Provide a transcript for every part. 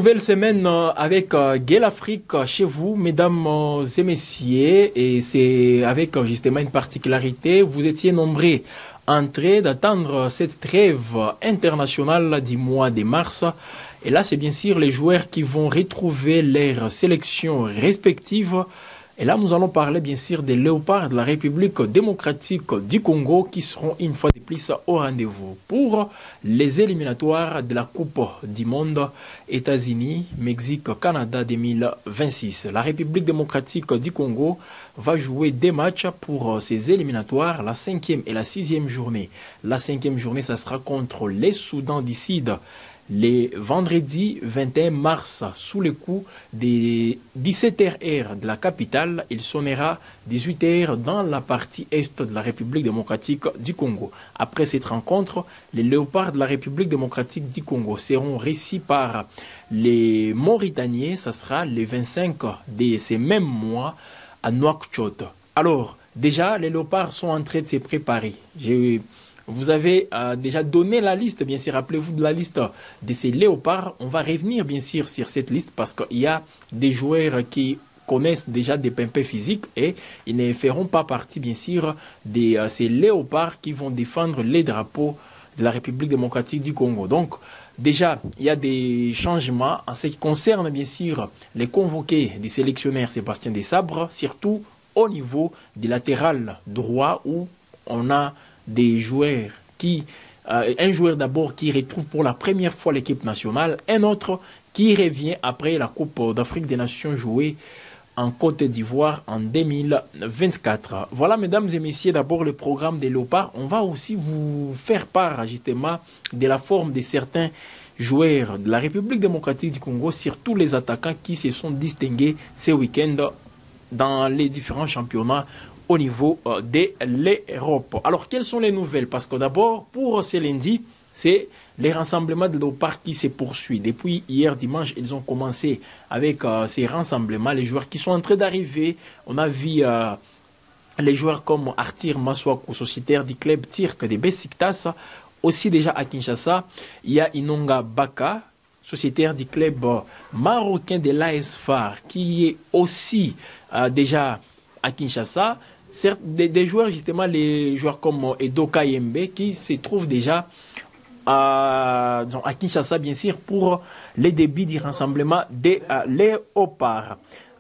nouvelle semaine avec Gale Afrique chez vous, mesdames et messieurs, et c'est avec justement une particularité. Vous étiez nombreux en train d'attendre cette trêve internationale du mois de mars. Et là, c'est bien sûr les joueurs qui vont retrouver leurs sélections respectives. Et là, nous allons parler bien sûr des Léopards de la République démocratique du Congo qui seront une fois de plus au rendez-vous pour les éliminatoires de la Coupe du Monde États-Unis, Mexique, Canada 2026. La République démocratique du Congo va jouer des matchs pour ces éliminatoires, la 5e et la 6e journée. La 5e journée, ça sera contre les Soudans du Sud. Les vendredis 21 mars, sous le coup des 17h de la capitale, il sonnera 18h dans la partie est de la République démocratique du Congo. Après cette rencontre, les Léopards de la République démocratique du Congo seront reçus par les Mauritaniens. Ça sera le 25 de ces mêmes mois à Nouakchott. Alors, déjà, les Léopards sont en train de se préparer. Vous avez déjà donné la liste, bien sûr, rappelez-vous de la liste de ces léopards. On va revenir, bien sûr, sur cette liste parce qu'il y a des joueurs qui connaissent déjà des pimpins physiques et ils ne feront pas partie, bien sûr, de ces léopards qui vont défendre les drapeaux de la République démocratique du Congo. Donc, déjà, il y a des changements en ce qui concerne, bien sûr, les convoqués du sélectionneur Sébastien Desabre, surtout au niveau du latéral droit où on a des joueurs qui, un joueur d'abord qui retrouve pour la première fois l'équipe nationale, un autre qui revient après la Coupe d'Afrique des Nations jouée en Côte d'Ivoire en 2024. Voilà, mesdames et messieurs, d'abord le programme des Léopards. On va aussi vous faire part justement de la forme de certains joueurs de la République démocratique du Congo, surtout les attaquants qui se sont distingués ce week-end dans les différents championnats au niveau de l'Europe. Alors, quelles sont les nouvelles? Parce que d'abord, pour ce lundi, c'est les rassemblements de Léopards qui se poursuivent. Depuis hier dimanche, ils ont commencé avec ces rassemblements. Les joueurs qui sont en train d'arriver, on a vu les joueurs comme Arthur Maswaku, sociétaire du club turc de Besiktas. Aussi déjà à Kinshasa, il y a Inonga Baka, sociétaire du club marocain de l'AS FAR, qui est aussi déjà à Kinshasa. Certes, des joueurs, justement, les joueurs comme Edo Kayembe, qui se trouvent déjà à Kinshasa, bien sûr, pour les débuts du rassemblement des Léopards.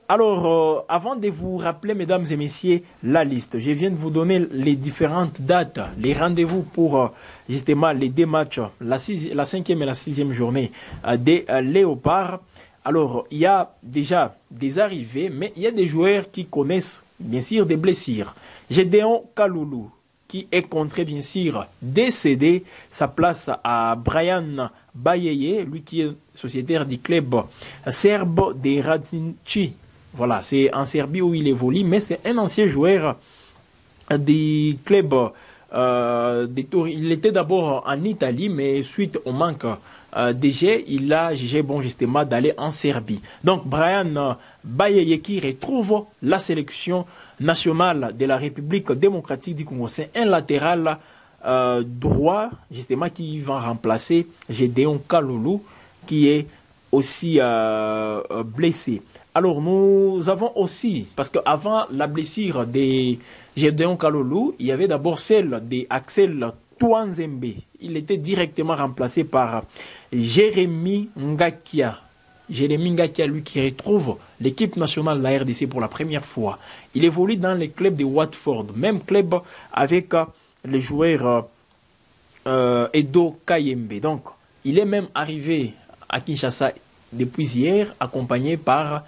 Alors, avant de vous rappeler, mesdames et messieurs, la liste, je viens de vous donner les différentes dates, les rendez-vous pour justement les deux matchs, la 5e et la 6e journée des Léopards. Alors, il y a déjà des arrivées, mais il y a des joueurs qui connaissent, bien sûr, des blessures. Gédéon Kaloulou, qui est contré, bien sûr, décédé, sa place à Brian Bayeye, lui qui est sociétaire du club serbe de Radnički. Voilà, c'est en Serbie où il évolue, mais c'est un ancien joueur du club il était d'abord en Italie, mais suite au manque DG, il a jugé bon justement d'aller en Serbie. Donc Brian Bayeye qui retrouve la sélection nationale de la République démocratique du Congo. C'est un latéral droit justement qui va remplacer Gédéon Kaloulou qui est aussi blessé. Alors nous avons aussi, parce qu'avant la blessure de Gédéon Kaloulou, il y avait d'abord celle d'Axel Touanzembe. Il était directement remplacé par Jérémy Ngakia. Jérémy Ngakia, lui qui retrouve l'équipe nationale de la RDC pour la première fois. Il évolue dans le club de Watford, même club avec le joueur Edo Kayembe. Donc, il est même arrivé à Kinshasa depuis hier, accompagné par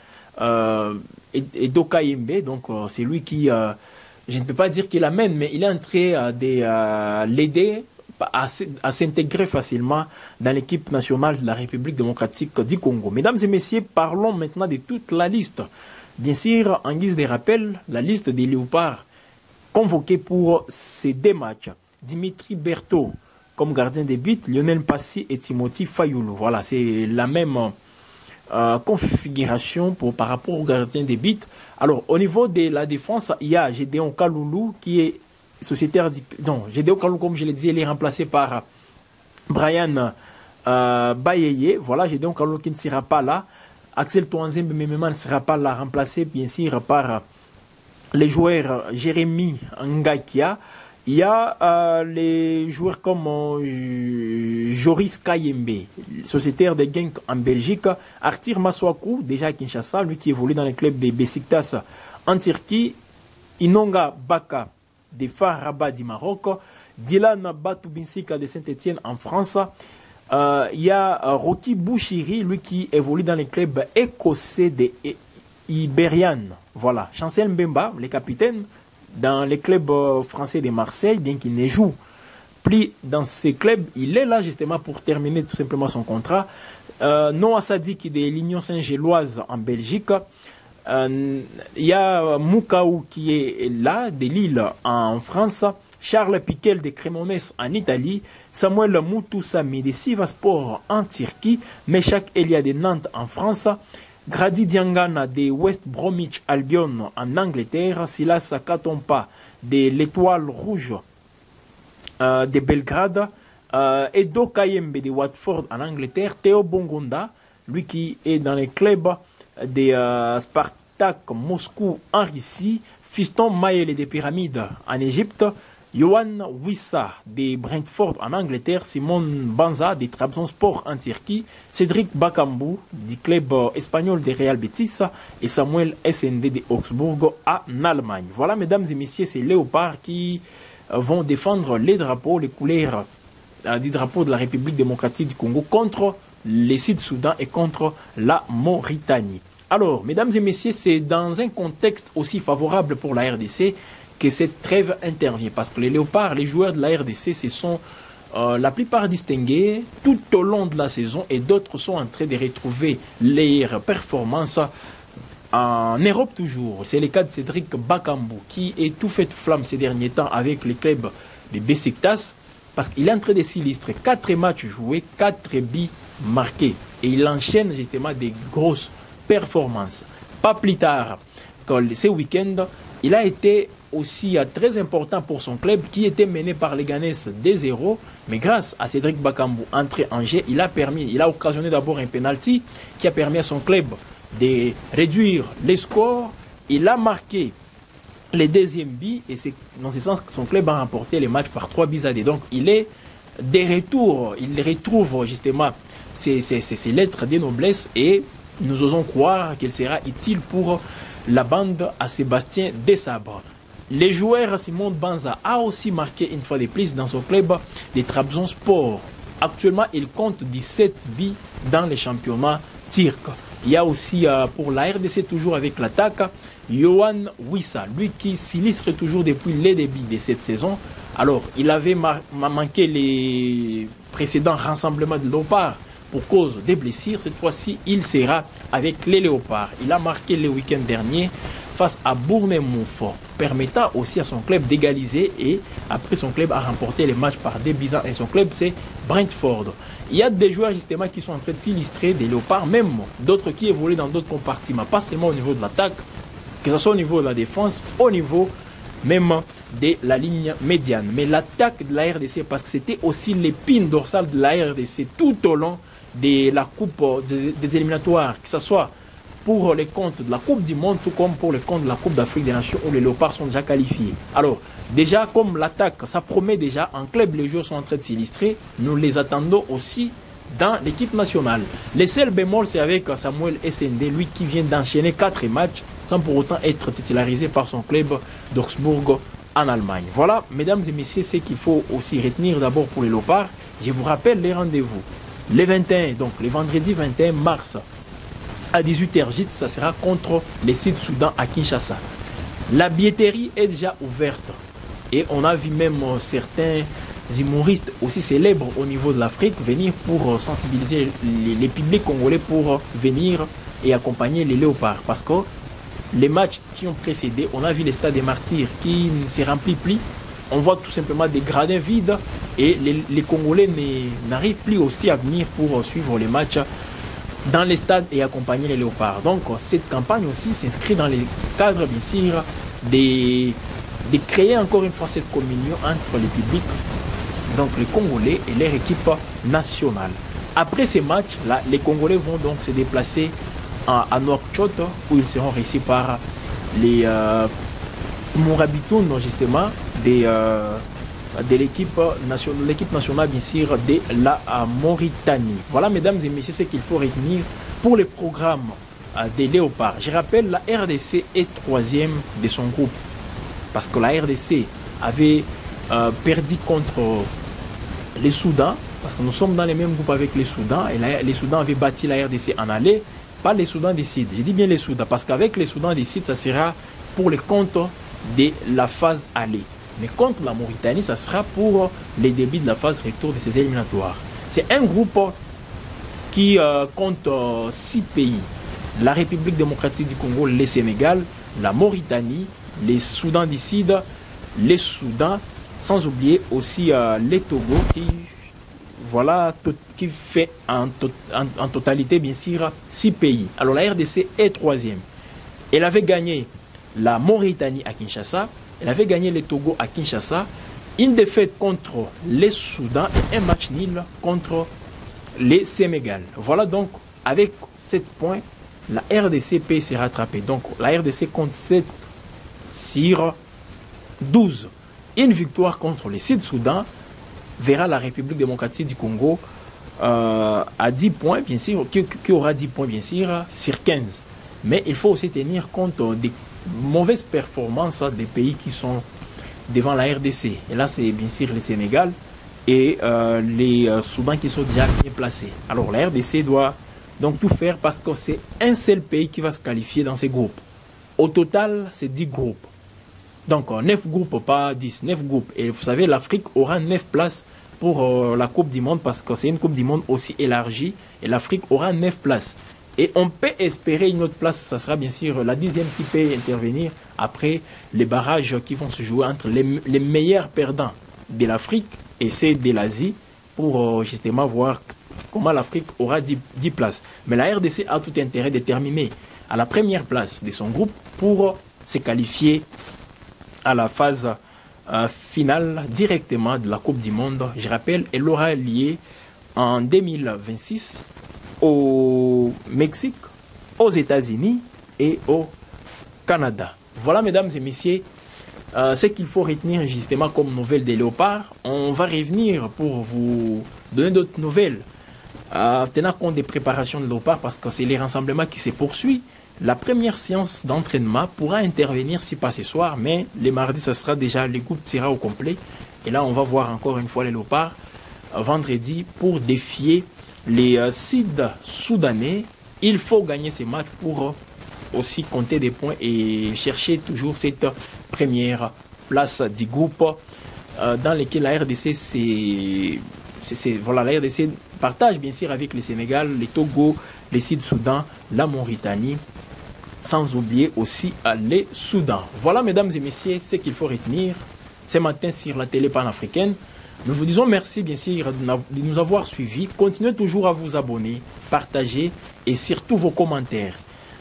Edo Kayembe. Donc, c'est lui qui... je ne peux pas dire qu'il l'amène, mais il est en train de l'aider à s'intégrer facilement dans l'équipe nationale de la République démocratique du Congo. Mesdames et messieurs, parlons maintenant de toute la liste. Bien sûr, en guise de rappel, la liste des Léopards convoqués pour ces deux matchs. Dimitri Berthaud comme gardien de but, Lionel Passy et Timothy Fayoulou. Voilà, c'est la même configuration par rapport au gardien de but. Alors, au niveau de la défense, il y a Gédéon Kaloulou qui est sociétaire. Non, Gédéon Kaloulou, comme je l'ai dit, il est remplacé par Brian Bayeye, voilà, j'ai donc Kalolo qui ne sera pas là. Axel Touanzembe Memema ne sera pas là, remplacé bien sûr par les joueurs Jérémy Ngakia. Il y a les joueurs comme Joris Kayembe, sociétaire de Genk en Belgique, Arthur Maswaku, déjà à Kinshasa, lui qui évolue dans le club de Besiktas en Turquie, Inonga Baka de FAR Rabat du Maroc, Dylan Batoubinsika de Saint-Etienne en France. Il y a Rocky Bouchiri, lui qui évolue dans le club écossais de Iberian. Voilà, Chancel Mbemba, le capitaine, dans les clubs français de Marseille, bien qu'il ne joue plus dans ces clubs, il est là justement pour terminer tout simplement son contrat. Noah Sadik de l'Union Saint-Géloise en Belgique. Il y a Moukaou qui est là, de Lille en France. Charles Piquel de Cremonese en Italie. Samuel Moutoussami de Sivaspor en Turquie. Meshak Elia de Nantes en France. Grady Diangana de West Bromwich Albion en Angleterre, Silas Katompa de l'Étoile Rouge de Belgrade, Edo Kayembe de Watford en Angleterre, Théo Bongonda, lui qui est dans les clubs de Spartak Moscou en Russie, Fiston Mayele des Pyramides en Égypte, Yohan Wissa de Brentford en Angleterre, Simon Banza de Trabzonspor en Turquie, Cédric Bakambu du club espagnol de Real Betis et Samuel SND de Augsbourg en Allemagne. Voilà, mesdames et messieurs, c'est Léopard qui vont défendre les drapeaux, les couleurs du drapeau de la République démocratique du Congo contre les Sud-Soudan et contre la Mauritanie. Alors, mesdames et messieurs, c'est dans un contexte aussi favorable pour la RDC que cette trêve intervient, parce que les Léopards, les joueurs de la RDC, se sont la plupart distingués tout au long de la saison et d'autres sont en train de retrouver leurs performances en Europe toujours. C'est le cas de Cédric Bakambu qui est tout fait flamme ces derniers temps avec le club de Besiktas parce qu'il est en train de s'illustrer 4 matchs joués, 4 buts marqués et il enchaîne justement des grosses performances. Pas plus tard que ce week-end, il a été aussi très important pour son club qui était mené par les Ghanais 2-0, mais grâce à Cédric Bakambu, entré en jeu, il a occasionné d'abord un penalty qui a permis à son club de réduire les scores. Il a marqué les deuxièmes buts et c'est dans ce sens que son club a remporté les matchs par 3-2. Donc il est de retour, il retrouve justement ses lettres de noblesse et nous osons croire qu'il sera utile pour la bande à Sébastien Desabre. Les joueurs Simon Banza a aussi marqué une fois de plus dans son club de Trabzonspor. Actuellement, il compte 17 buts dans les championnats turcs. Il y a aussi pour la RDC, toujours avec l'attaque, Yohan Wissa, lui qui s'illustre toujours depuis les débuts de cette saison. Alors, il avait manqué les précédents rassemblements de Léopards pour cause des blessures. Cette fois-ci, il sera avec les Léopards. Il a marqué le week-end dernier face à Bournemouth, permettant aussi à son club d'égaliser et après son club a remporté les matchs par 2-1 et son club c'est Brentford. Il y a des joueurs justement qui sont en train de s'illustrer, des Léopards, même d'autres qui évoluent dans d'autres compartiments, pas seulement au niveau de l'attaque, que ce soit au niveau de la défense, au niveau même de la ligne médiane. Mais l'attaque de la RDC, parce que c'était aussi l'épine dorsale de la RDC tout au long de la coupe des éliminatoires, que ce soit pour les comptes de la Coupe du Monde, tout comme pour les comptes de la Coupe d'Afrique des Nations où les Léopards sont déjà qualifiés. Alors, déjà, comme l'attaque, ça promet déjà, en club, les joueurs sont en train de s'illustrer, nous les attendons aussi dans l'équipe nationale. Le seul bémol, c'est avec Samuel SND, lui qui vient d'enchaîner 4 matchs sans pour autant être titularisé par son club d'Augsbourg en Allemagne. Voilà, mesdames et messieurs, ce qu'il faut aussi retenir d'abord pour les Léopards. Je vous rappelle les rendez-vous. Les 21, donc le vendredi 21 mars, à 18h, ça sera contre les Sud-Soudan à Kinshasa. La billetterie est déjà ouverte et on a vu même certains humoristes aussi célèbres au niveau de l'Afrique venir pour sensibiliser les publics congolais pour venir et accompagner les Léopards. Parce que les matchs qui ont précédé, on a vu les stades des Martyrs qui ne se remplissent plus. On voit tout simplement des gradins vides et les Congolais n'arrivent plus aussi à venir pour suivre les matchs dans les stades et accompagner les Léopards. Donc cette campagne aussi s'inscrit dans les cadres bien sûr de créer encore une fois cette communion entre les publics, donc les Congolais et leur équipe nationale. Après ces matchs-là, les Congolais vont donc se déplacer à Nouakchott, où ils seront reçus par les Mourabitoun, justement, de l'équipe nationale, bien sûr, de la Mauritanie. Voilà, mesdames et messieurs, ce qu'il faut retenir pour le programme des Léopards. Je rappelle, la RDC est troisième de son groupe, parce que la RDC avait perdu contre les Soudans, parce que nous sommes dans les mêmes groupes avec les Soudans, et les Soudans avaient battu la RDC en aller, pas les Soudans du Sud. Je dis bien les Soudans, parce qu'avec les Soudans du Sud, ça sera pour le compte de la phase aller. Mais contre la Mauritanie, ça sera pour les débuts de la phase retour de ces éliminatoires. C'est un groupe qui compte 6 pays. La République démocratique du Congo, le Sénégal, la Mauritanie, les Soudans du Sud, les Soudans, sans oublier aussi les Togo qui fait en totalité, bien sûr, 6 pays. Alors la RDC est troisième. Elle avait gagné la Mauritanie à Kinshasa, elle avait gagné les Togo à Kinshasa, une défaite contre les Soudans et un match nul contre les Sénégal. Voilà donc, avec 7 points, la RDC peut se rattraper. Donc la RDC compte 7 sur 12. Une victoire contre les Sud-Soudan verra la République démocratique du Congo à 10 points, bien sûr, qui aura 10 points, bien sûr, sur 15. Mais il faut aussi tenir compte des mauvaises performances des pays qui sont devant la RDC. Et là, c'est bien sûr le Sénégal et les Soudans qui sont déjà bien placés. Alors la RDC doit donc tout faire parce que c'est un seul pays qui va se qualifier dans ces groupes. Au total, c'est 10 groupes. Donc 9 groupes, pas 10, 9 groupes. Et vous savez, l'Afrique aura 9 places pour la Coupe du Monde parce que c'est une Coupe du Monde aussi élargie. Et l'Afrique aura 9 places. Et on peut espérer une autre place, ça sera bien sûr la 10e qui peut intervenir après les barrages qui vont se jouer entre les meilleurs perdants de l'Afrique et ceux de l'Asie pour justement voir comment l'Afrique aura 10 places. Mais la RDC a tout intérêt de terminer à la première place de son groupe pour se qualifier à la phase finale directement de la Coupe du Monde. Je rappelle, elle aura lieu en 2026 au Mexique, aux États-Unis et au Canada. Voilà, mesdames et messieurs, ce qu'il faut retenir justement comme nouvelle des Léopards. On va revenir pour vous donner d'autres nouvelles, tenant compte des préparations de Léopards parce que c'est les rassemblements qui se poursuivent. La première séance d'entraînement pourra intervenir, si pas ce soir, mais les mardis, ça sera déjà, le groupe sera au complet. Et là, on va voir encore une fois les Léopards vendredi pour défier les Sud-Soudanais. Il faut gagner ces matchs pour aussi compter des points et chercher toujours cette première place du groupe dans lequel la RDC voilà, la RDC partage bien sûr avec le Sénégal, les Togo, les Sud-Soudan, la Mauritanie, sans oublier aussi les Soudans. Voilà, mesdames et messieurs, ce qu'il faut retenir ce matin sur la télé panafricaine. Nous vous disons merci bien sûr de nous avoir suivis. Continuez toujours à vous abonner, partager et surtout vos commentaires.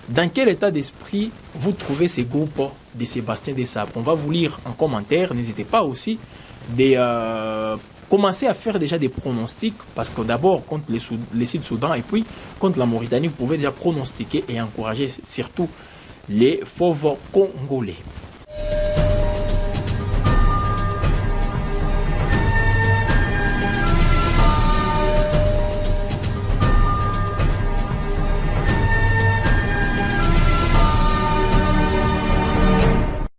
Dans quel état d'esprit vous trouvez ces groupes de Sébastien Desabre? On va vous lire en commentaire. N'hésitez pas aussi de commencer à faire déjà des pronostics parce que d'abord contre les Sud-Soudan et puis contre la Mauritanie, vous pouvez déjà pronostiquer et encourager surtout les fauves congolais.